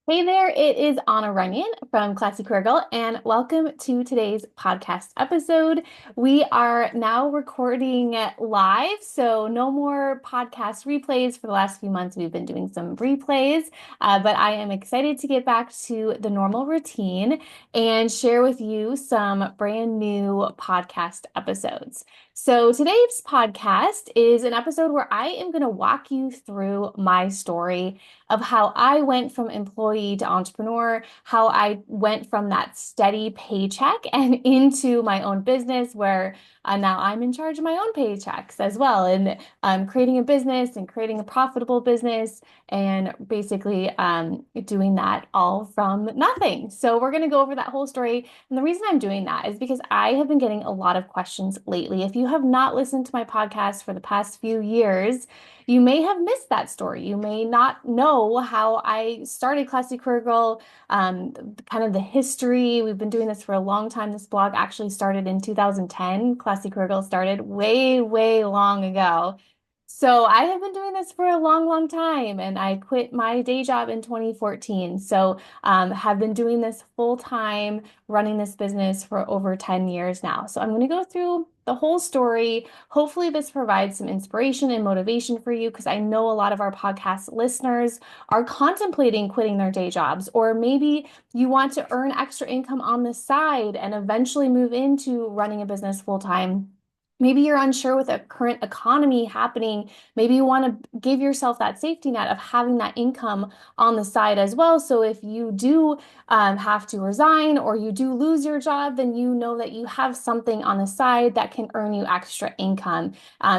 Hey there, it is Anna Runyon from Classy Career Girl, and welcome to today's podcast episode. We are now recording live, so no more podcast replays. For the last few months, we've been doing some replays, but I am excited to get back to the normal routine and share with you some brand new podcast episodes. So today's podcast is an episode where I am going to walk you through my story of how I went from employee to entrepreneur, how I went from that steady paycheck and into my own business where now I'm in charge of my own paychecks as well, and creating a business and creating a profitable business and basically doing that all from nothing. So we're going to go over that whole story. And the reason I'm doing that is because I have been getting a lot of questions lately. If you have not listened to my podcast for the past few years, you may have missed that story. You may not know how I started Classy Career Girl, kind of the history. We've been doing this for a long time. This blog actually started in 2010. Classy Career Girl started way, way long ago. So I have been doing this for a long, long time, and I quit my day job in 2014. So have been doing this full time, running this business for over 10 years now. So I'm going to go through the whole story. Hopefully, this provides some inspiration and motivation for you because I know a lot of our podcast listeners are contemplating quitting their day jobs, or maybe you want to earn extra income on the side and eventually move into running a business full time. Maybe you're unsure with the current economy happening. Maybe you want to give yourself that safety net of having that income on the side as well. So if you do have to resign or you do lose your job, then you know that you have something on the side that can earn you extra income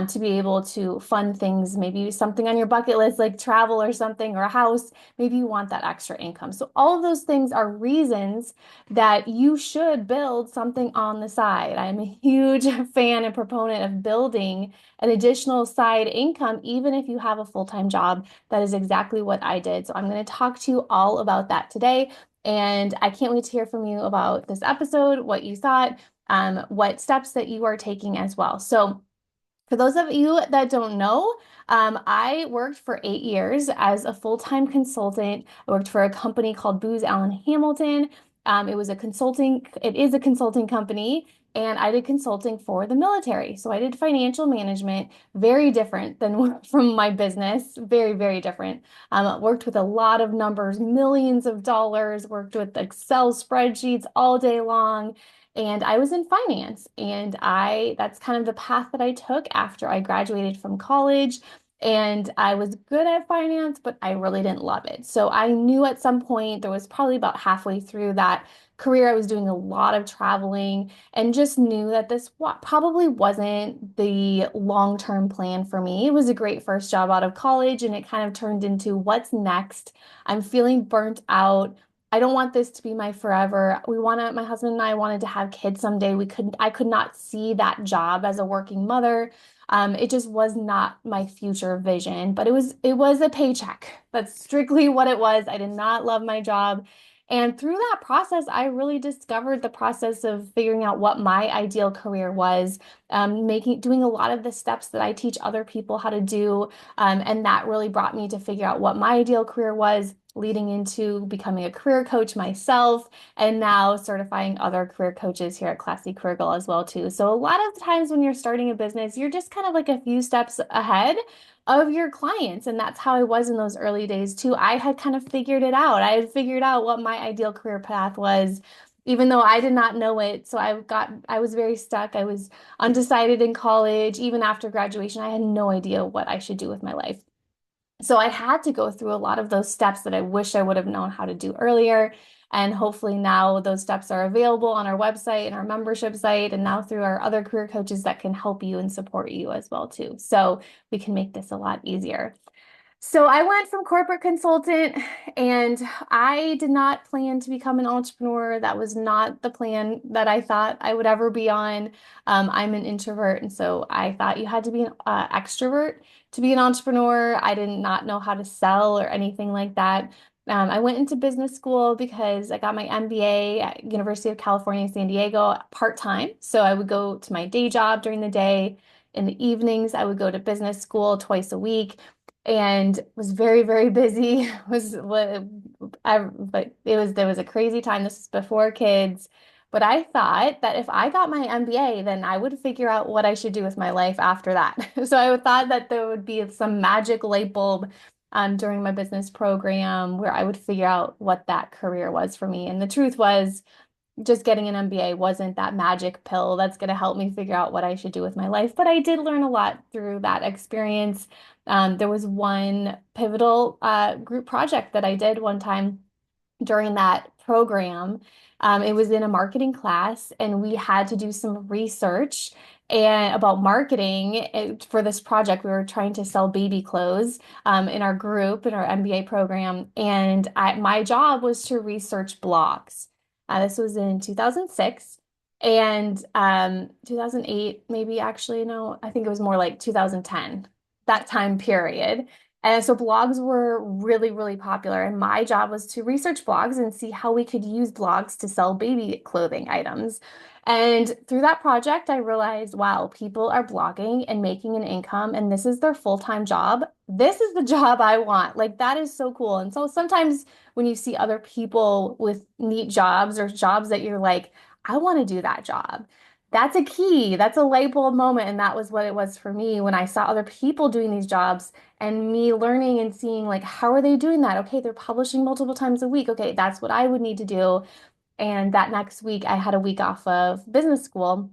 to be able to fund things, maybe something on your bucket list like travel or something or a house. Maybe you want that extra income. So all of those things are reasons that you should build something on the side. I'm a huge fan and proponent of building an additional side income, even if you have a full-time job. That is exactly what I did. So I'm going to talk to you all about that today. And I can't wait to hear from you about this episode, what you thought, what steps that you are taking as well. So for those of you that don't know, I worked for 8 years as a full-time consultant. I worked for a company called Booz Allen Hamilton. It is a consulting company, and I did consulting for the military. So I did financial management, very different than from my business, very, very different. Worked with a lot of numbers, millions of dollars, worked with Excel spreadsheets all day long. And I was in finance, and that's kind of the path that I took after I graduated from college. And I was good at finance, but I really didn't love it. So I knew at some point, there was probably about halfway through that career, I was doing a lot of traveling and just knew that this probably wasn't the long-term plan for me. It was a great first job out of college, and it kind of turned into what's next. I'm feeling burnt out. I don't want this to be my forever. My husband and I wanted to have kids someday. I could not see that job as a working mother. It just was not my future vision, but it was a paycheck. That's strictly what it was. I did not love my job. And through that process, I really discovered the process of figuring out what my ideal career was, doing a lot of the steps that I teach other people how to do. And that really brought me to figure out what my ideal career was, leading into becoming a career coach myself, and now certifying other career coaches here at Classy Career Girl as well too. So a lot of the times when you're starting a business, you're just kind of like a few steps ahead of your clients. And that's how I was in those early days too. I had kind of figured it out. I had figured out what my ideal career path was, even though I did not know it. So I was very stuck. I was undecided in college. Even after graduation, I had no idea what I should do with my life. So I had to go through a lot of those steps that I wish I would have known how to do earlier. And hopefully now those steps are available on our website and our membership site, and now through our other career coaches that can help you and support you as well too. So we can make this a lot easier. So I went from corporate consultant, and I did not plan to become an entrepreneur. That was not the plan that I thought I would ever be on. I'm an introvert, and so I thought you had to be an extrovert to be an entrepreneur. I did not know how to sell or anything like that. I went into business school because I got my MBA at University of California, San Diego part-time. So I would go to my day job during the day. In the evenings, I would go to business school twice a week. and was very, very busy. But there was a crazy time. This was before kids. But I thought that if I got my MBA, then I would figure out what I should do with my life after that. So I thought that there would be some magic light bulb during my business program where I would figure out what that career was for me. And the truth was, just getting an MBA wasn't that magic pill that's going to help me figure out what I should do with my life. But I did learn a lot through that experience. There was one pivotal group project that I did one time during that program. It was in a marketing class, and we had to do some research and about marketing for this project. We were trying to sell baby clothes in our group in our MBA program, and my job was to research blogs. This was in 2006 and 2008, maybe actually, no, I think it was more like 2010, that time period. And so blogs were really, really popular. And my job was to research blogs and see how we could use blogs to sell baby clothing items. And through that project, I realized, wow, people are blogging and making an income, and this is their full-time job. This is the job I want. Like, that is so cool. And so sometimes when you see other people with neat jobs or jobs that you're like, I want to do that job. That's a key. That's a light bulb moment. And that was what it was for me when I saw other people doing these jobs and me learning and seeing like, how are they doing that? Okay, they're publishing multiple times a week. Okay, that's what I would need to do. And that next week, I had a week off of business school,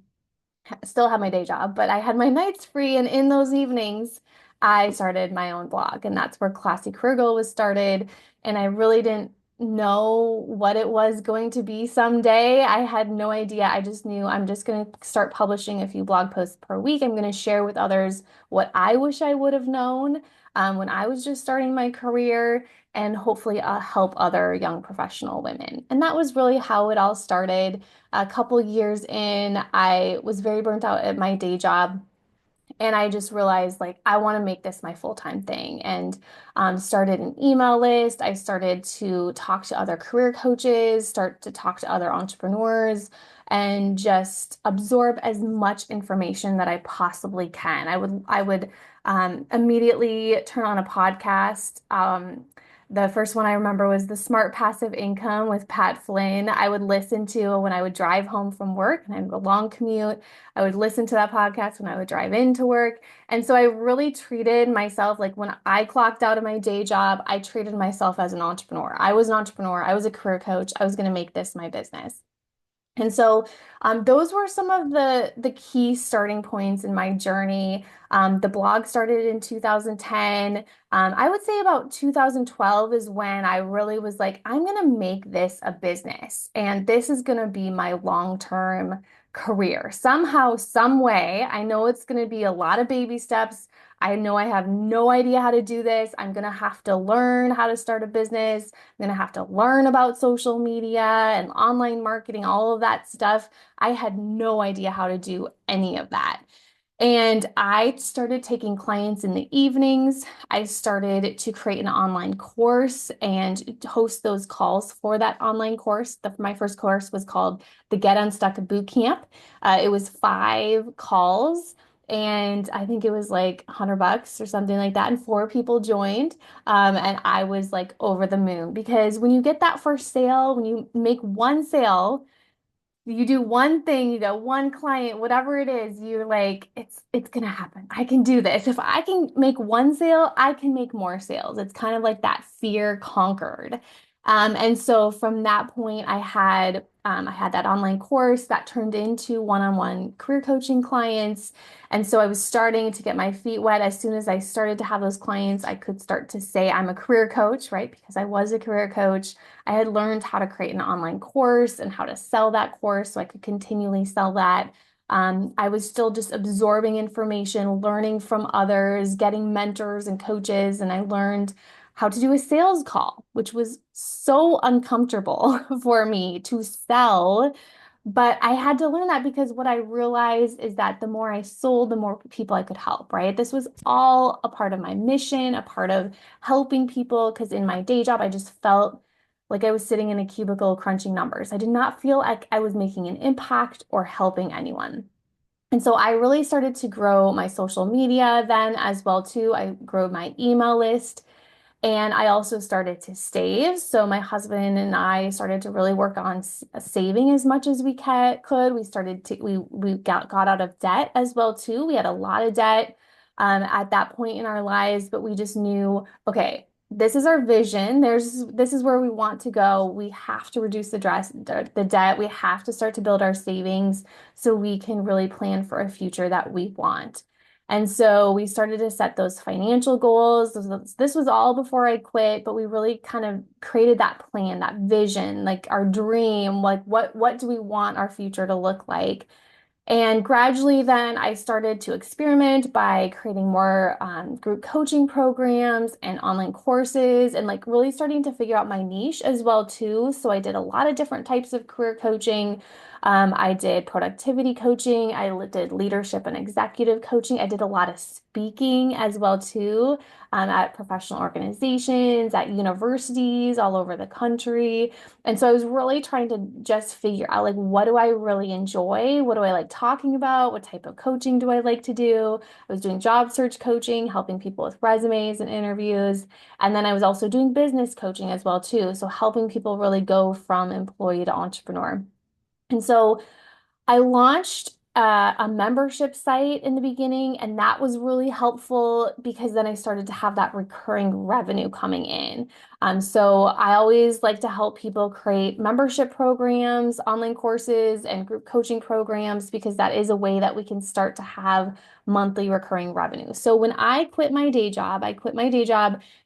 still had my day job, but I had my nights free. And in those evenings, I started my own blog. And that's where Classy Career Girl was started. And I really didn't know what it was going to be someday. I had no idea. I just knew I'm just going to start publishing a few blog posts per week. I'm going to share with others what I wish I would have known when I was just starting my career, and hopefully help other young professional women. And that was really how it all started. A couple years in, I was very burnt out at my day job. And I just realized like I want to make this my full-time thing, and started an email list. I started to talk to other career coaches, start to talk to other entrepreneurs, and just absorb as much information that I possibly can. I would immediately turn on a podcast. The first one I remember was The Smart Passive Income with Pat Flynn. I would listen to when I would drive home from work and I had a long commute. I would listen to that podcast when I would drive into work. And so I really treated myself like when I clocked out of my day job, I treated myself as an entrepreneur. I was an entrepreneur. I was a career coach. I was going to make this my business. And so those were some of the key starting points in my journey. The blog started in 2010. I would say about 2012 is when I really was like, I'm going to make this a business, and this is going to be my long-term career. Somehow, some way, I know it's going to be a lot of baby steps. I know I have no idea how to do this. I'm going to have to learn how to start a business. I'm going to have to learn about social media and online marketing, all of that stuff. I had no idea how to do any of that. And I started taking clients in the evenings. I started to create an online course and host those calls for that online course. My first course was called the Get Unstuck Boot Camp. It was 5 calls, and I think it was like $100 or something like that. And 4 people joined. And I was like over the moon because when you get that first sale, when you make one sale, you do one thing, you get one client, whatever it is, you're like, it's gonna happen. I can do this. If I can make one sale, I can make more sales. It's kind of like that fear conquered. And so from that point, I had that online course that turned into one-on-one career coaching clients. And so I was starting to get my feet wet. As soon as I started to have those clients, I could start to say I'm a career coach, right? Because I was a career coach. I had learned how to create an online course and how to sell that course so I could continually sell that. I was still just absorbing information, learning from others, getting mentors and coaches, and I learned how to do a sales call, which was so uncomfortable for me to sell. But I had to learn that because what I realized is that the more I sold, the more people I could help, right? This was all a part of my mission, a part of helping people, because in my day job, I just felt like I was sitting in a cubicle crunching numbers. I did not feel like I was making an impact or helping anyone. And so I really started to grow my social media then as well too. I grew my email list. And I also started to save. So my husband and I started to really work on saving as much as we could. We started to we got out of debt as well too. We had a lot of debt at that point in our lives, but we just knew, okay, this is our vision. This is where we want to go. We have to reduce the debt. We have to start to build our savings so we can really plan for a future that we want. And so we started to set those financial goals. This was all before I quit, but we really kind of created that plan, that vision, like our dream, like what do we want our future to look like? And gradually, then I started to experiment by creating more group coaching programs and online courses, and like really starting to figure out my niche as well too. So I did a lot of different types of career coaching. I did productivity coaching. Did leadership and executive coaching. I did a lot of speaking as well too, at professional organizations, at universities all over the country. And so I was really trying to just figure out like what do I really enjoy? What do I like talking about? What type of coaching do I like to do? I was doing job search coaching, helping people with resumes and interviews. And then I was also doing business coaching as well too. So helping people really go from employee to entrepreneur. And so I launched a membership site in the beginning, and that was really helpful because then I started to have that recurring revenue coming in. So I always like to help people create membership programs, online courses, and group coaching programs because that is a way that we can start to have monthly recurring revenue. So when I quit my day job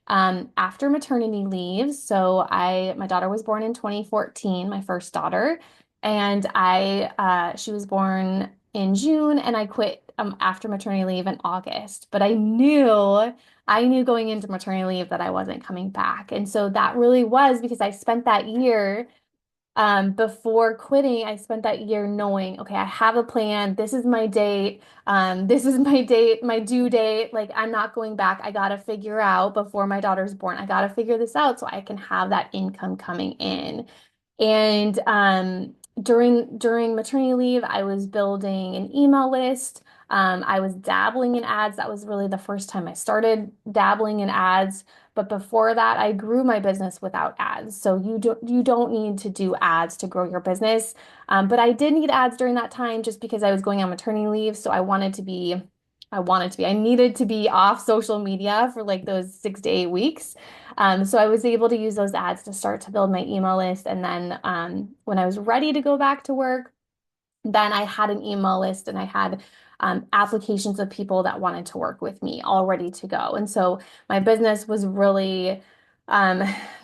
after maternity leave. So my daughter was born in 2014, my first daughter. And she was born in June, and I quit after maternity leave in August. But I knew going into maternity leave that I wasn't coming back. And so that really was because I spent that year before quitting, I spent that year knowing, okay, I have a plan. This is my date. This is my date, my due date. Like, I'm not going back. I got to figure out before my daughter's born, I got to figure this out so I can have that income coming in. And during maternity leave, I was building an email list. I was dabbling in ads. That was really the first time I started dabbling in ads. But before that, I grew my business without ads. So you don't need to do ads to grow your business. But I did need ads during that time just because I was going on maternity leave. So I needed to be off social media for like those 6 to 8 weeks. So I was able to use those ads to start to build my email list. And then when I was ready to go back to work, then I had an email list and I had applications of people that wanted to work with me all ready to go. And so my business was really um,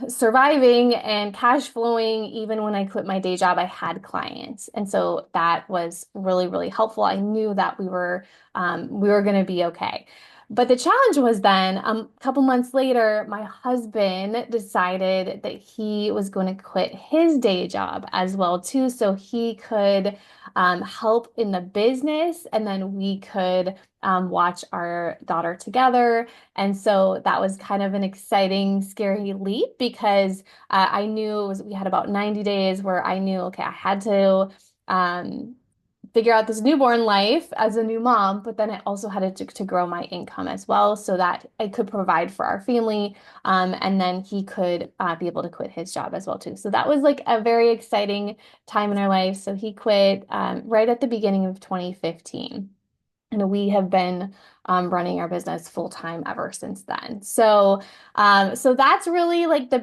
surviving and cash flowing. Even when I quit my day job, I had clients. And so that was really, really helpful. I knew that we were going to be okay. But the challenge was then a couple months later, my husband decided that he was going to quit his day job as well too, so he could help in the business, and then we could watch our daughter together. And so that was kind of an exciting, scary leap because I knew we had about 90 days where I knew, okay, I had to um, figure out this newborn life as a new mom, but then I also had to grow my income as well so that I could provide for our family. And then he could be able to quit his job as well too. So that was like a very exciting time in our life. So he quit right at the beginning of 2015. And we have been running our business full time ever since then. So that's really like the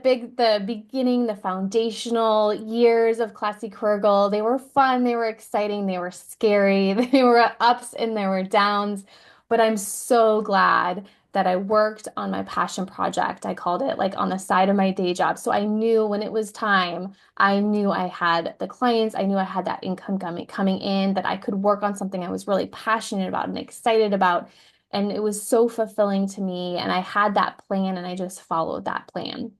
beginning, the foundational years of Classy Career Girl. They were fun, they were exciting, they were scary, they were ups and there were downs. But I'm so glad that I worked on my passion project. I called it like on the side of my day job. So I knew when it was time. I knew I had the clients, I knew I had that income coming in, that I could work on something I was really passionate about and excited about. And it was so fulfilling to me. And I had that plan and I just followed that plan.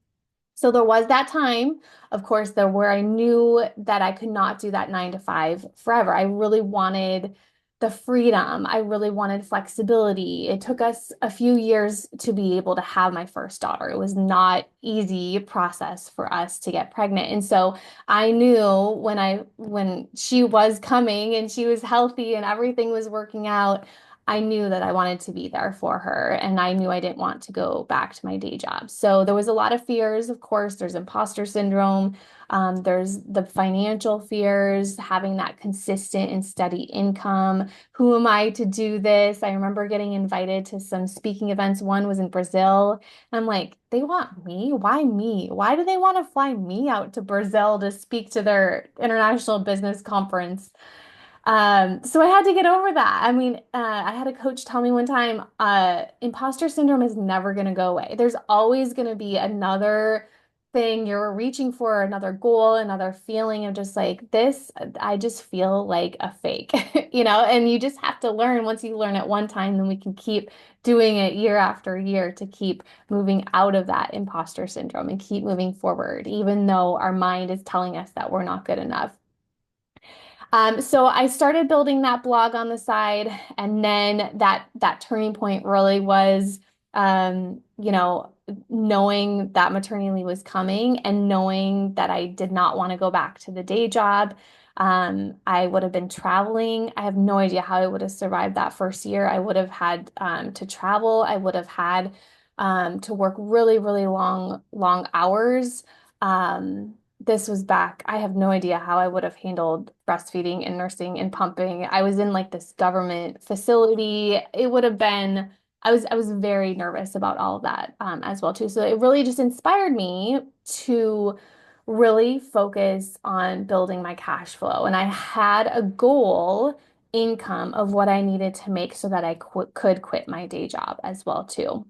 So there was that time, of course, there where I knew that I could not do that 9 to 5 forever. I really wanted the freedom. I really wanted flexibility. It took us a few years to be able to have my first daughter. It was not easy process for us to get pregnant. And so I knew when she was coming and she was healthy and everything was working out, I knew that I wanted to be there for her, and I knew I didn't want to go back to my day job. So there was a lot of fears, of course. There's imposter syndrome. There's the financial fears, having that consistent and steady income. Who am I to do this? I remember getting invited to some speaking events. One was in Brazil. And I'm like, they want me? Why me? Why do they want to fly me out to Brazil to speak to their international business conference? So I had to get over that. I mean, I had a coach tell me one time, imposter syndrome is never going to go away. There's always going to be another thing you're reaching for, another goal, another feeling of just like this, I just feel like a fake, and you just have to learn. Once you learn it one time, then we can keep doing it year after year to keep moving out of that imposter syndrome and keep moving forward, even though our mind is telling us that we're not good enough. So I started building that blog on the side, and then that turning point really was, knowing that maternity leave was coming and knowing that I did not want to go back to the day job. I would have been traveling. I have no idea how I would have survived that first year. I would have had to travel. I would have had to work really, really long hours. This was back. I have no idea how I would have handled breastfeeding and nursing and pumping. I was in like this government facility. It would have been, I was very nervous about all of that as well too. So it really just inspired me to really focus on building my cash flow. And I had a goal income of what I needed to make so that I could quit my day job as well too.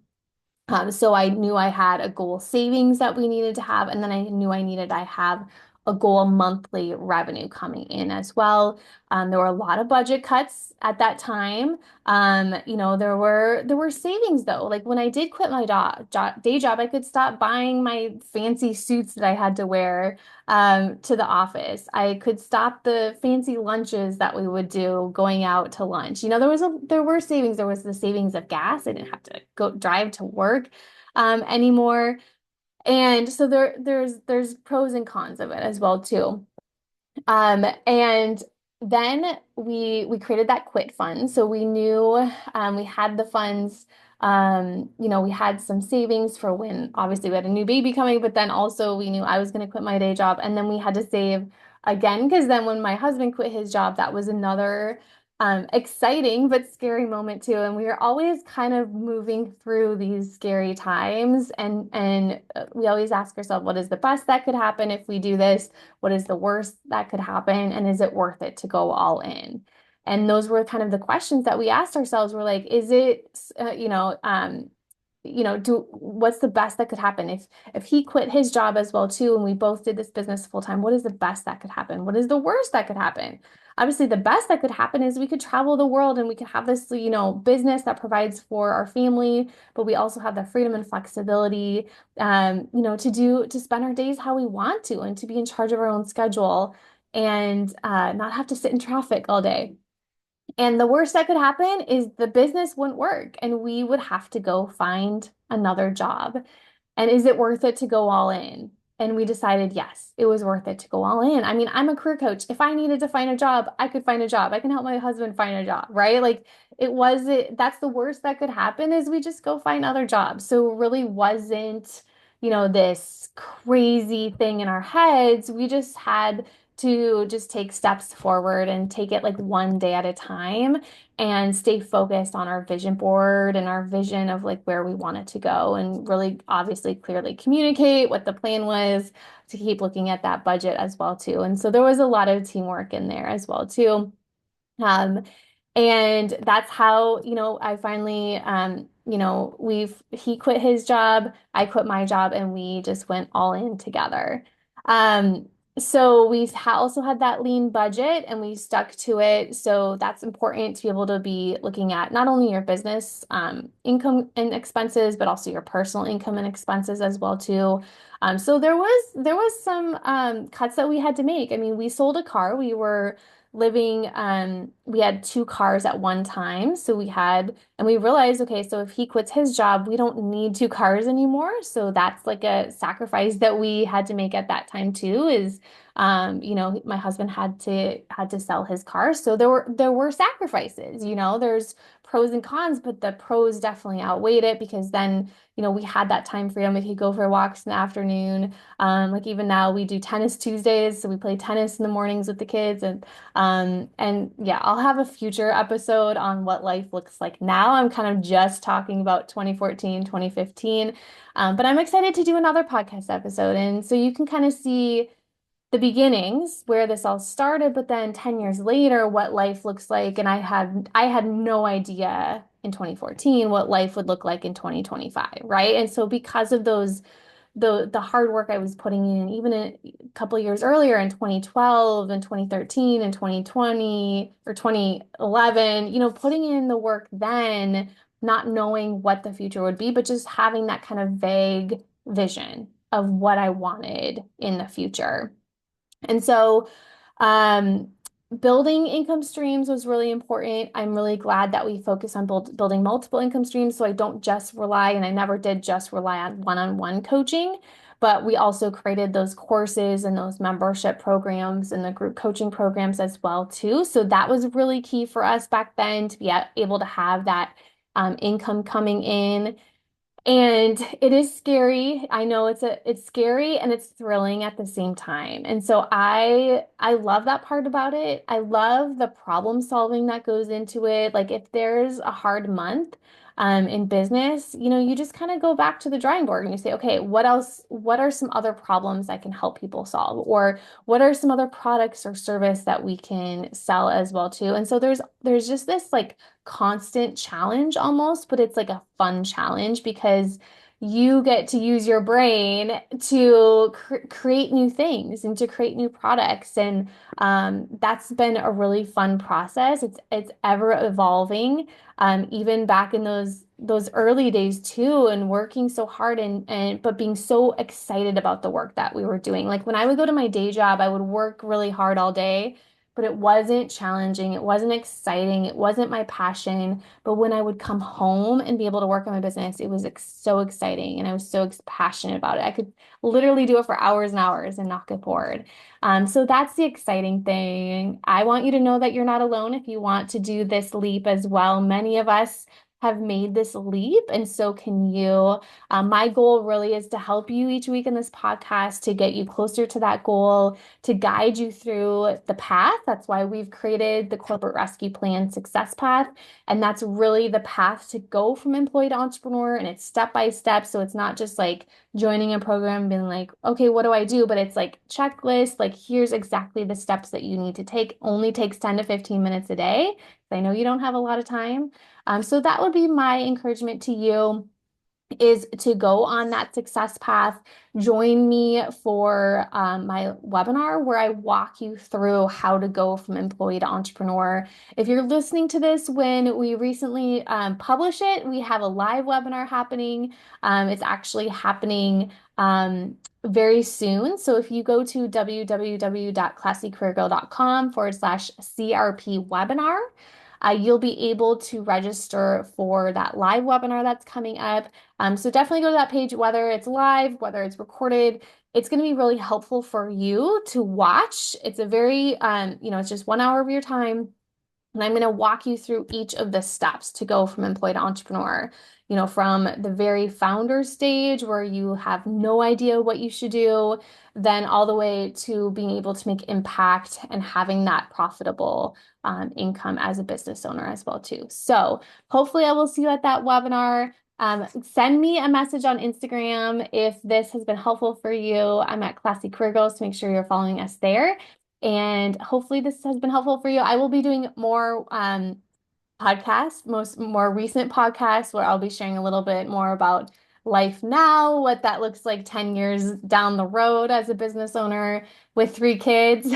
So I knew I had a goal savings that we needed to have, and then I knew I have a goal monthly revenue coming in as well. There were a lot of budget cuts at that time. There were savings though. Like when I did quit my day job, I could stop buying my fancy suits that I had to wear to the office. I could stop the fancy lunches that we would do going out to lunch. There were savings. There was the savings of gas. I didn't have to go drive to work anymore. And so there's pros and cons of it as well too. And then we created that quit fund. So we knew we had the funds. We had some savings for when obviously we had a new baby coming, but then also we knew I was going to quit my day job, and then we had to save again because then when my husband quit his job, that was another exciting but scary moment too. And we were always kind of moving through these scary times, and we always ask ourselves, what is the best that could happen if we do this? What is the worst that could happen? And is it worth it to go all in? And those were kind of the questions that we asked ourselves. We're like, is it, do what's the best that could happen if he quit his job as well too, and we both did this business full time? What is the best that could happen? What is the worst that could happen? Obviously, the best that could happen is we could travel the world and we could have this, business that provides for our family, but we also have the freedom and flexibility, to spend our days how we want to and to be in charge of our own schedule and not have to sit in traffic all day. And the worst that could happen is the business wouldn't work and we would have to go find another job. And is it worth it to go all in? And we decided, yes, it was worth it to go all in. I mean, I'm a career coach. If I needed to find a job, I could find a job. I can help my husband find a job, right? Like that's the worst that could happen is we just go find other jobs. So it really wasn't, this crazy thing in our heads. We just had to just take steps forward and take it like one day at a time and stay focused on our vision board and our vision of like where we wanted to go and really obviously clearly communicate what the plan was to keep looking at that budget as well too. And so there was a lot of teamwork in there as well too. Um, and that's how, I finally, he quit his job, I quit my job, and we just went all in together. So we also had that lean budget and we stuck to it. So that's important to be able to be looking at not only your business income and expenses, but also your personal income and expenses as well too. So there was some cuts that we had to make. I mean, we sold a car. We were living, we had two cars at one time. So and we realized, okay, so if he quits his job, we don't need two cars anymore. So that's like a sacrifice that we had to make at that time too, is my husband had to sell his car. So there were sacrifices, there's pros and cons, but the pros definitely outweighed it because then, we had that time freedom. We could go for walks in the afternoon. Like even now we do tennis Tuesdays, so we play tennis in the mornings with the kids and yeah, I'll have a future episode on what life looks like now. I'm kind of just talking about 2014, 2015. But I'm excited to do another podcast episode. And so you can kind of see the beginnings where this all started, but then 10 years later, what life looks like. And I had no idea in 2014 what life would look like in 2025, right? And so because of the hard work I was putting in, even a couple years earlier in 2012 and 2013 and 2020 or 2011, putting in the work then, not knowing what the future would be, but just having that kind of vague vision of what I wanted in the future. And so, um, building income streams was really important. I'm really glad that we focus on building multiple income streams so I don't just rely, and I never did just rely on one-on-one coaching, but we also created those courses and those membership programs and the group coaching programs as well too. So that was really key for us back then to be able to have that income coming in. And it is scary. I know it's scary and it's thrilling at the same time. And so I love that part about it. I love the problem solving that goes into it. Like if there's a hard month in business, you just kind of go back to the drawing board and you say, okay, what else? What are some other problems I can help people solve? Or what are some other products or service that we can sell as well too? And so there's just this like constant challenge almost, but it's like a fun challenge because you get to use your brain to create new things and to create new products. And that's been a really fun process. It's ever evolving. Even back in those early days too, and working so hard and but being so excited about the work that we were doing. Like when I would go to my day job, I would work really hard all day, but it wasn't challenging. It wasn't exciting. It wasn't my passion. But when I would come home and be able to work on my business, it was so exciting and I was so passionate about it. I could literally do it for hours and hours and not get bored. So that's the exciting thing. I want you to know that you're not alone if you want to do this leap as well. Many of us have made this leap, and so can you. My goal really is to help you each week in this podcast to get you closer to that goal, to guide you through the path. That's why we've created the Corporate Rescue Plan Success Path. And that's really the path to go from employee to entrepreneur. And it's step by step. So it's not just like joining a program and being like, okay, what do I do? But it's like checklist, like here's exactly the steps that you need to take. Only takes 10 to 15 minutes a day. I know you don't have a lot of time. So that would be my encouragement to you is to go on that success path. Join me for my webinar where I walk you through how to go from employee to entrepreneur. If you're listening to this when we recently publish it, we have a live webinar happening. It's actually happening very soon. So if you go to www.classycareergirl.com/CRP webinar, you'll be able to register for that live webinar that's coming up. So definitely go to that page, whether it's live, whether it's recorded. It's going to be really helpful for you to watch. It's a very, it's just 1 hour of your time. And I'm going to walk you through each of the steps to go from employee to entrepreneur, from the very founder stage where you have no idea what you should do, then all the way to being able to make impact and having that profitable income as a business owner as well too. So hopefully I will see you at that webinar. Send me a message on Instagram if this has been helpful for you. I'm at Classy Career Girls, so make sure you're following us there. And hopefully this has been helpful for you. I will be doing more podcasts, more recent podcasts where I'll be sharing a little bit more about life now, what that looks like 10 years down the road as a business owner with 3 kids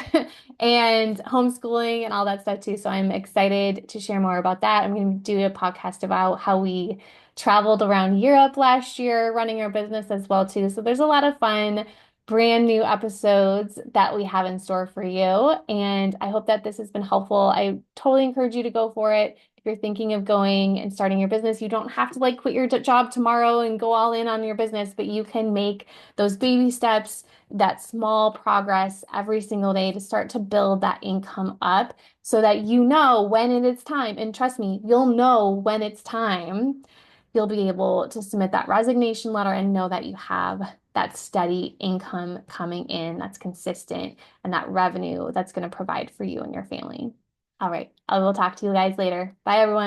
and homeschooling and all that stuff too. So I'm excited to share more about that. I'm going to do a podcast about how we traveled around Europe last year running our business as well too. So there's a lot of fun brand new episodes that we have in store for you. And I hope that this has been helpful. I totally encourage you to go for it. If you're thinking of going and starting your business, you don't have to like quit your job tomorrow and go all in on your business, but you can make those baby steps, that small progress every single day to start to build that income up so that you know when it is time. And trust me, you'll know when it's time. You'll be able to submit that resignation letter and know that you have that steady income coming in that's consistent and that revenue that's going to provide for you and your family. All right. I will talk to you guys later. Bye, everyone.